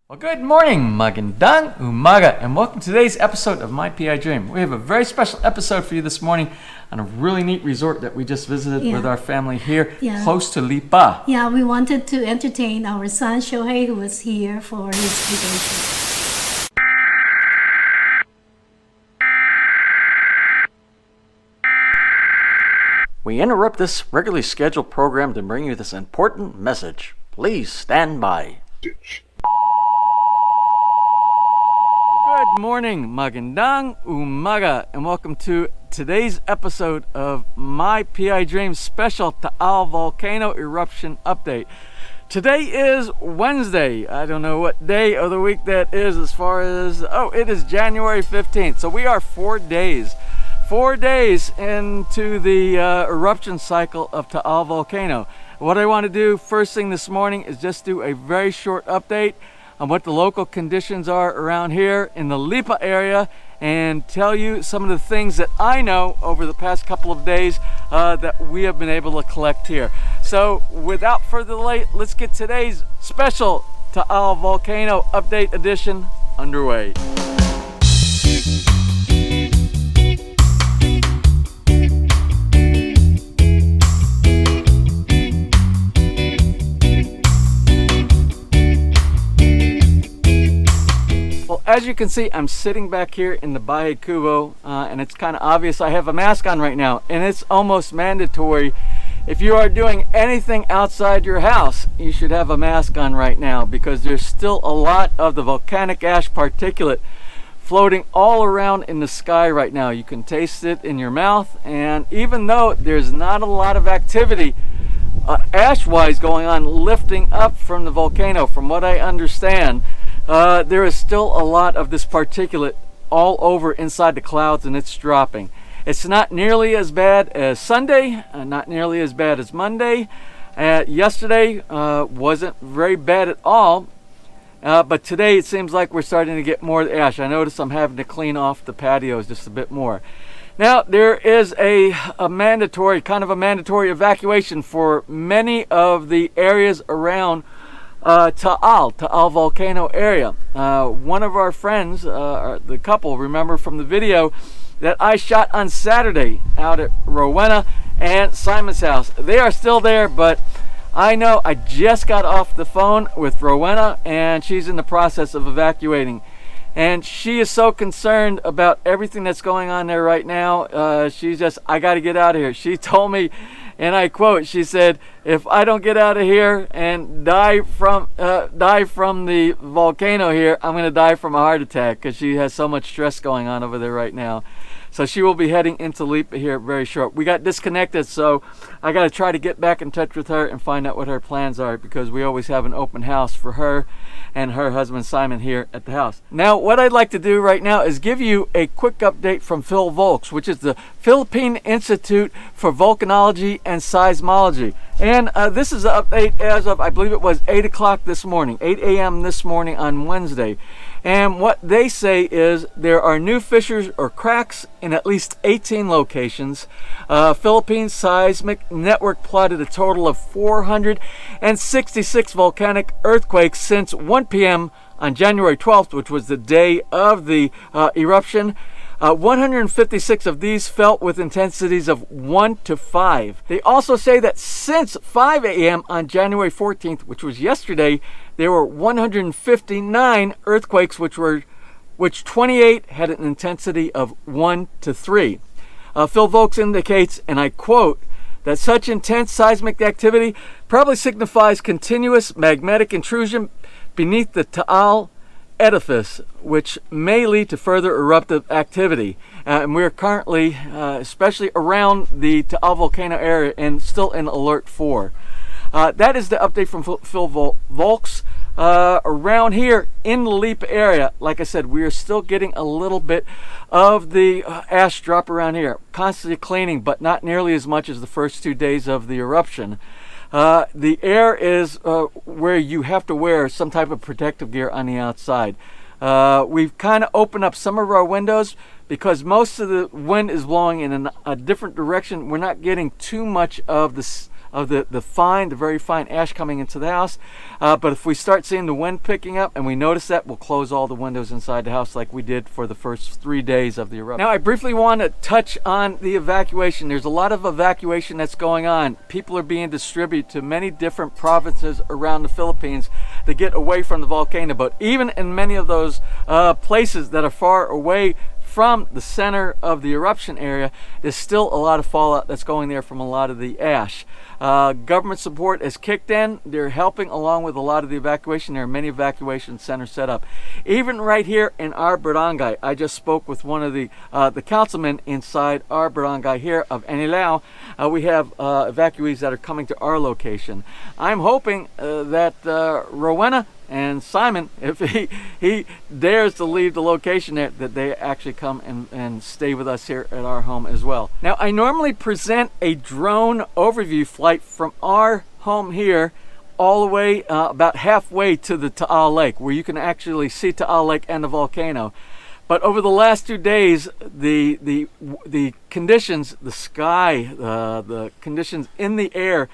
Well, good morning, magandang umaga, and welcome to today's episode of My PI Dream. We have a very special episode for you this morning on a really neat resort that we just visited with our family here, close to Lipa. Yeah, we wanted to entertain our son Shohei, who was here for his vacation. We interrupt this regularly scheduled program to bring you this important message. Please stand by. Good morning, magandang umaga, and welcome to today's episode of My PI Dream special TAAL Volcano Eruption Update. Today is Wednesday. I don't know what day of the week that is as far as, it is January 15th. So we are 4 days into the eruption cycle of TAAL Volcano. What I want to do first thing this morning is just do a very short update on what the local conditions are around here in the Lipa area and tell you some of the things that I know over the past couple of days that we have been able to collect here. So without further delay, let's get today's special TAAL Volcano Update edition underway. As you can see, I'm sitting back here in the Bahay Kubo, and it's kind of obvious I have a mask on right now, and it's almost mandatory. If you are doing anything outside your house, you should have a mask on right now because there's still a lot of the volcanic ash particulate floating all around in the sky right now. You can taste it in your mouth, and even though there's not a lot of activity ash-wise going on lifting up from the volcano, from what I understand, there is still a lot of this particulate all over inside the clouds, and it's dropping. It's not nearly as bad as Sunday, not nearly as bad as Monday. Yesterday wasn't very bad at all, but today it seems like we're starting to get more ash. I notice I'm having to clean off the patios just a bit more. Now, there is a mandatory evacuation for many of the areas around TAAL Volcano area. One of our friends, the couple, remember from the video that I shot on Saturday out at Rowena and Simon's house. They are still there, but I know I just got off the phone with Rowena and she's in the process of evacuating. And she is so concerned about everything that's going on there right now. She's just, I got to get out of here. She told me, and I quote, she said, if I don't get out of here and die from the volcano here, I'm going to die from a heart attack, because she has so much stress going on over there right now. So she will be heading into Lipa here very short. We got disconnected, so I got to try to get back in touch with her and find out what her plans are, because we always have an open house for her and her husband Simon here at the house. Now, what I'd like to do right now is give you a quick update from PhilVolcs, which is the Philippine Institute for Volcanology and Seismology. And this is an update as of, I believe it was 8 o'clock this morning, 8 a.m. this morning on Wednesday. And what they say is there are new fissures or cracks in at least 18 locations. Philippine Seismic Network plotted a total of 466 volcanic earthquakes since 1 p.m. on January 12th, which was the day of the eruption. 156 of these felt with intensities of 1 to 5. They also say that since 5 a.m. on January 14th, which was yesterday, there were 159 earthquakes, which 28 had an intensity of 1 to 3. PhilVolcs indicates, and I quote, that such intense seismic activity probably signifies continuous magmatic intrusion beneath the TAAL edifice, which may lead to further eruptive activity. And we're currently, especially around the TAAL volcano area, and still in alert 4. That is the update from PhilVolcs. Around here in the Lipa area, like I said, we are still getting a little bit of the ash drop around here. Constantly cleaning, but not nearly as much as the first 2 days of the eruption. The air is where you have to wear some type of protective gear on the outside. We've kind of opened up some of our windows because most of the wind is blowing in a different direction. We're not getting too much of the of the very fine ash coming into the house. But if we start seeing the wind picking up and we notice that, we'll close all the windows inside the house like we did for the first 3 days of the eruption. Now, I briefly want to touch on the evacuation. There's a lot of evacuation that's going on. People are being distributed to many different provinces around the Philippines to get away from the volcano. But even in many of those places that are far away from the center of the eruption area, there's still a lot of fallout that's going there from a lot of the ash. Government support has kicked in. They're helping along with a lot of the evacuation. There are many evacuation centers set up. Even right here in our barangay, I just spoke with one of the councilmen inside our barangay here of Anilao. We have evacuees that are coming to our location. I'm hoping that Rowena and Simon, if he dares to leave the location there, that they actually come and stay with us here at our home as well. Now, I normally present a drone overview flight from our home here all the way about halfway to the TAAL Lake, where you can actually see TAAL Lake and the volcano. But over the last 2 days, the conditions, the sky, the conditions in the air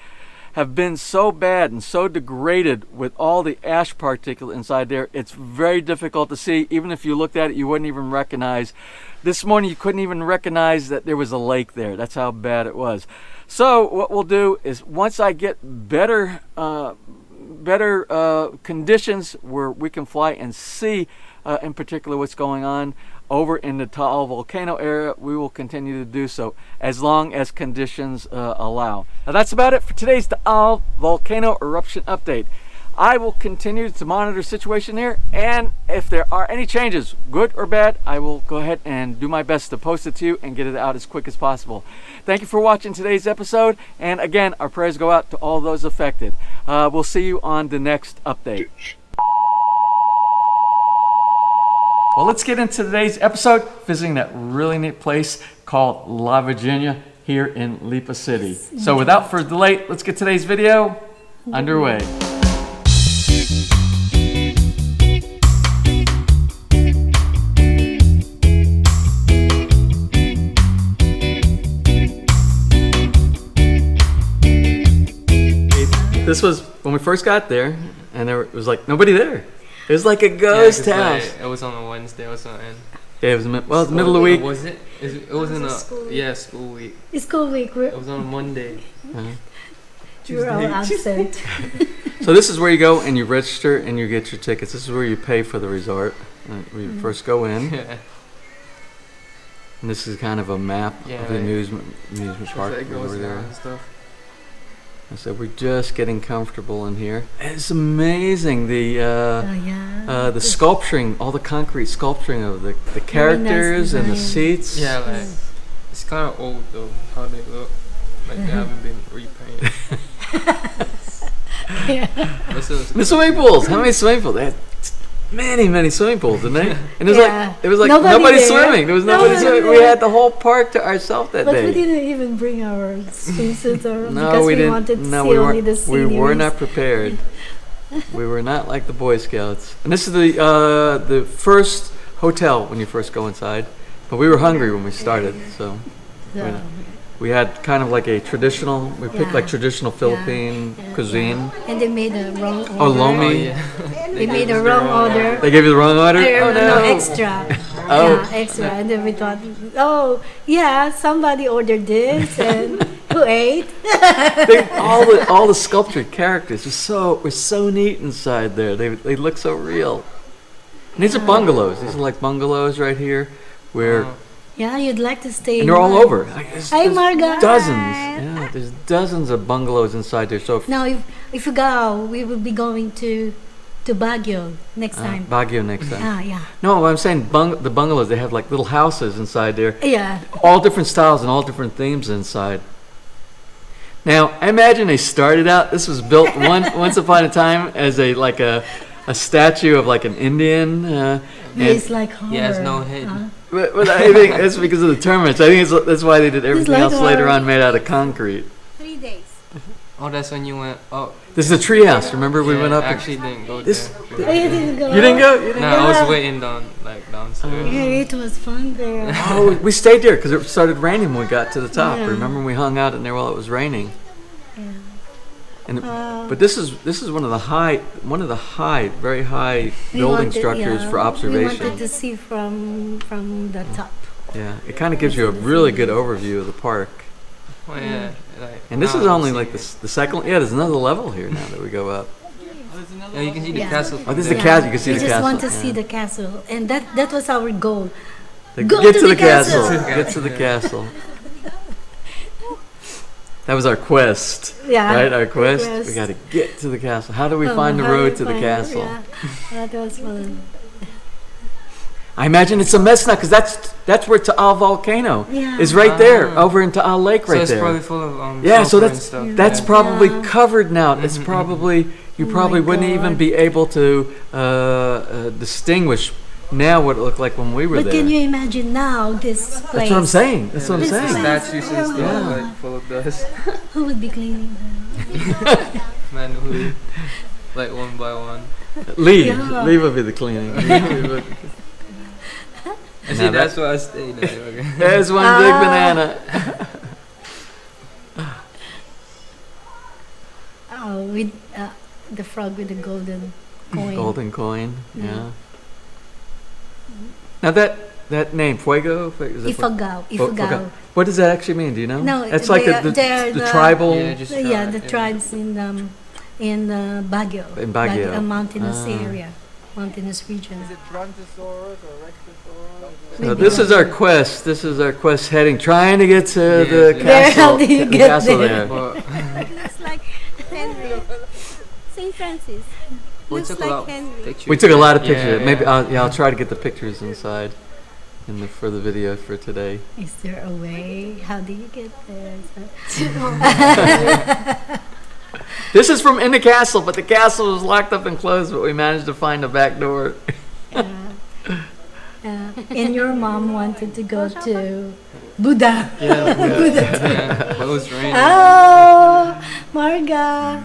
have been so bad and so degraded with all the ash particle inside there. It's very difficult to see. Even if you looked at it, you wouldn't even recognize. This morning, you couldn't even recognize that there was a lake there. That's how bad it was. So what we'll do is, once I get better conditions where we can fly and see in particular what's going on over in the TAAL volcano area, we will continue to do so as long as conditions allow. Now, that's about it for today's TAAL volcano eruption update. I will continue to monitor the situation here, and if there are any changes, good or bad, I will go ahead and do my best to post it to you and get it out as quick as possible. Thank you for watching today's episode, and again, our prayers go out to all those affected. We'll see you on the next update. Well, let's get into today's episode, visiting that really neat place called La Virginia here in Lipa City. So without further delay, let's get today's video underway. This was when we first got there, and there was like nobody there. It was like a ghost house. Like, it was on a Wednesday or something. Yeah, it was the middle of the week. Was it? It was in school week. It's school week. It was on a Monday. We're all absent. So this is where you go and you register and you get your tickets. This is where you pay for the resort. Where you first go in. Yeah. And this is kind of a map of the amusement park over there. And stuff. I said we're just getting comfortable in here. And it's amazing the sculpturing, all the concrete sculpturing of the characters and the seats. Yeah, like it's kind of old though how they look. Like they haven't been repainted. The swimming pools. How many swimming pools? They had many swimming pools, didn't they? And it was like nobody swimming. There was nobody swimming. We had the whole park to ourselves that day. But we didn't even bring our swimsuits because we didn't. wanted to see we only the sceneries. We were not prepared. We were not like the Boy Scouts. And this is the first hotel when you first go inside. But we were hungry when we started, so we had kind of like a traditional. We picked like traditional Philippine cuisine. And they made a wrong order. Oh, lomi. Oh, yeah. They made a wrong order. They gave you the wrong order? Oh, no, extra. Oh. Yeah, extra. And then we thought, oh, yeah, somebody ordered this, and who ate? all the sculptured characters were so neat inside there. They look so real. And these are bungalows. These are like bungalows right here, where. Yeah, you'd like to stay. And they're all over. Hi, Marga. Dozens. Yeah, there's dozens of bungalows inside there. So now, if you go, we will be going to Baguio next time. Baguio next time. Yeah. No, I'm saying the bungalows. They have like little houses inside there. Yeah. All different styles and all different themes inside. Now, I imagine they started out. This was built once upon a time as a statue of like an Indian. It's like horror. He has no head. But I think that's because of the termites. I think that's why they did everything else later on made out of concrete. 3 days. Oh, that's when you went up. This is a treehouse. Remember we went up. I actually didn't go there. Oh, you didn't go? You didn't go? No, I was waiting downstairs. Yeah, it was fun there. Oh, we stayed there because it started raining when we got to the top. Yeah. Remember when we hung out in there while it was raining? Yeah. And but this is one of the very high building structures for observation. We wanted to see from the top. Yeah, it kind of gives you a really good overview of the park. Oh, yeah. Like, And this now is I only see like it. the second. Yeah, there's another level here now that we go up. Yeah, you can see the Yeah. castle. Oh, this is from the there. castle. You can see we the just castle. want to see yeah. the castle, and that was our goal. Like, Go get to to the the castle. castle. Get to the castle. That was our quest. Yeah, Right, our quest. quest. We got to get to the castle. How do we Oh, find the how do road we to the find- castle? Yeah, that was fun. I imagine it's a mess now because that's where TAAL Volcano Yeah. is right there, over in TAAL Lake So right it's there. probably full of Yeah, so sulfur and that's stuff. that's Yeah. probably Yeah. covered now. It's probably you Oh probably my wouldn't even God. be able to distinguish now what it looked like when we were But there. can you imagine now this place? That's what I'm saying. That's what I'm This saying. place- Statues and stuff Yeah. like full of dust. Who would be cleaning them? Manually, like one by one. Lee, Yeah. Lee will be the cleaning. And Now see, that's why I stayed there. Okay. There's one big banana. Oh, with the frog with the golden coin. Golden coin. Yeah. Yeah. Now that name Fuego. Is that Ifugao. Fu- Ifugao. What does that actually mean? Do you know? No, It's like they are- the they're the- tribal. Yeah, just Yeah, the yeah. tribes in Baguio. In Baguio. A mountainous Ah. area, mountainous region. Brontosaurus or Rexosaurus? So this is our quest. This is our quest heading, trying to get to Yeah, the yeah. castle. How do you the get castle there? there. But Looks like Henry. St. Francis. we Looks took like a lot of Henry. pictures. We took a lot of Yeah, pictures. yeah. Maybe I'll try to get the pictures inside for the video for today. Is there a way? How do you get there? This is from in the castle, but the castle was locked up and closed. But we managed to find a back door. And your mom wanted to go to Buddha. Yeah, yeah. But it was raining. Oh, Marga.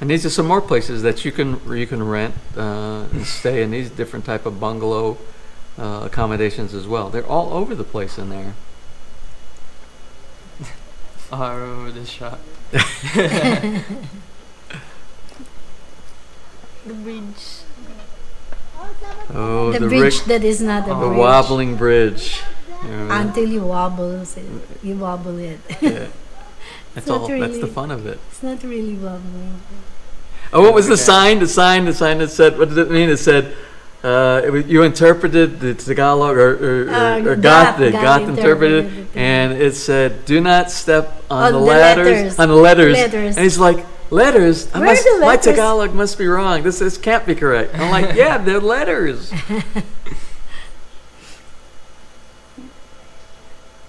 And these are some more places that you can rent and stay in these different type of bungalow accommodations as well. They're all over the place in there. Oh, I remember this shot. The bridge. Oh, The the bridge that is not a the bridge. wobbling bridge. You remember that? Until you wobble it. You wobble it. Yeah. That's not all. That's the really- fun of it. It's not really wobbling. Oh, what was the Okay. sign? The sign that said. What did it mean? It said. You interpreted the Tagalog or Goth. Goth interpreted, interpreted it. and it said, "Do not step on, On the the ladders." letters. On the letters. Letters. And he's like, "Letters? Where are the My letters?" Tagalog must be wrong. This can't be correct." I'm like, "Yeah, they're letters."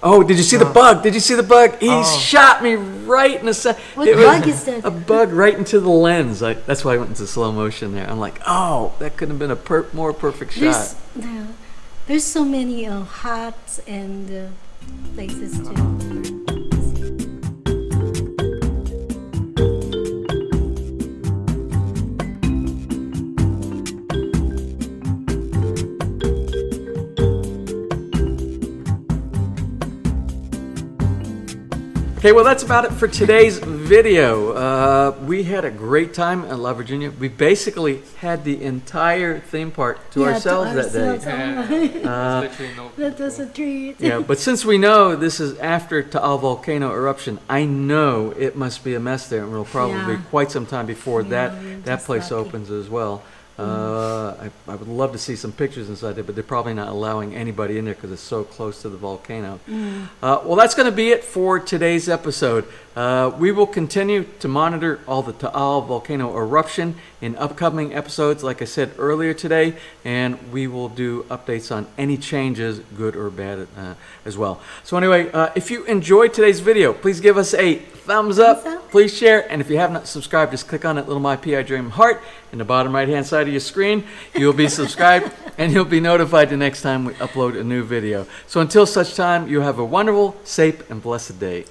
Oh, did you see the bug? Did you see the bug? He Oh. shot me right in the side. What bug is that? A bug right into the lens. That's why I went into slow motion there. I'm like, oh, that could have been a more perfect shot. There's so many huts and places too. Okay, well, that's about it for today's video. We had a great time at La Virginia. We basically had the entire theme park to ourselves that day. Yeah. It's literally no That was a treat. Yeah, but since we know this is after TAAL volcano eruption, I know it must be a mess there, and it'll probably be Yeah. quite some time before Yeah, that we're that just place lucky. opens as well. I would love to see some pictures inside there, but they're probably not allowing anybody in there because it's so close to the volcano. Well, that's going to be it for today's episode. We will continue to monitor all the TAAL volcano eruption in upcoming episodes, like I said earlier today, and we will do updates on any changes, good or bad, as well. So anyway, if you enjoyed today's video, please give us a thumbs up. Thumbs up. Please share, and if you have not subscribed, just click on that little My PI Dream heart in the bottom right-hand side of your screen. You'll be subscribed, and you'll be notified the next time we upload a new video. So until such time, you have a wonderful, safe, and blessed day.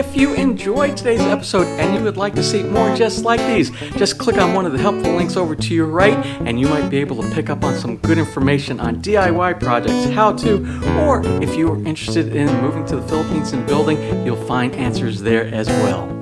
If you enjoyed today's episode and you would like to see more just like these, just click on one of the helpful links over to your right and you might be able to pick up on some good information on DIY projects, how to, or if you are interested in moving to the Philippines and building, you'll find answers there as well.